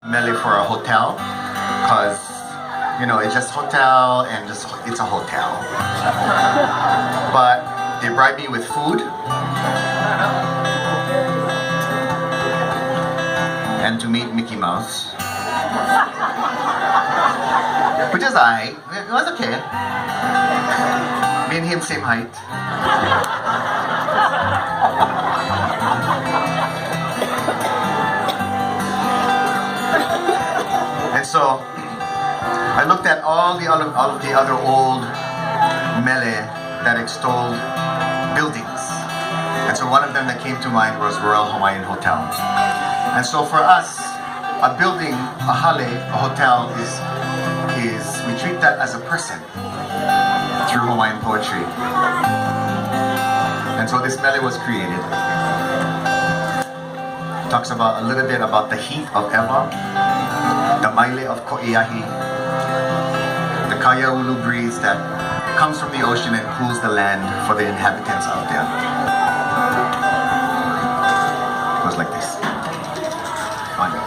Mele for a hotel, cause it's just hotel and it's a hotel. But they bribed me with food and to meet Mickey Mouse, which is it was okay. Me and him same height. And so I looked at all of the other old mele that extolled buildings. And so one of them that came to mind was Royal Hawaiian Hotel. And so for us, a building, a hale, a hotel is we treat that as a person through Hawaiian poetry. And so this mele was created. It talks about a little bit about the heat of Ewa, the maile of Ko'iahi, the Kaiaulu breeze that comes from the ocean and cools the land for the inhabitants out there. It goes like this. One,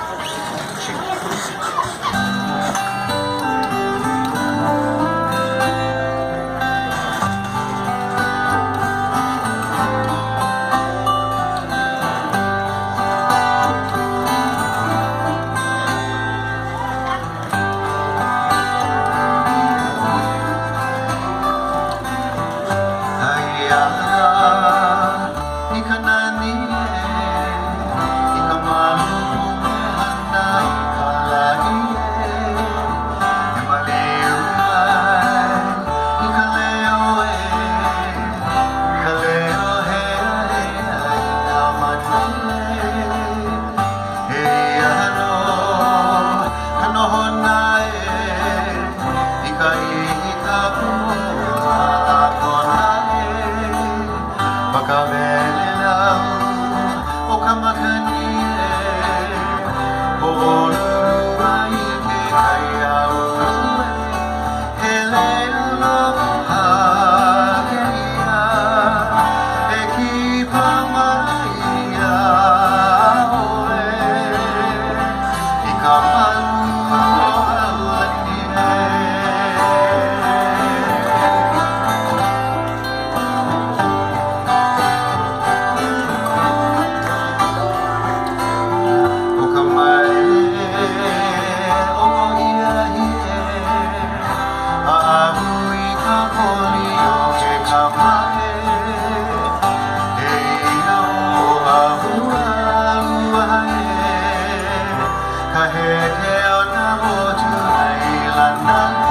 Kahekeo na mo tu ai lana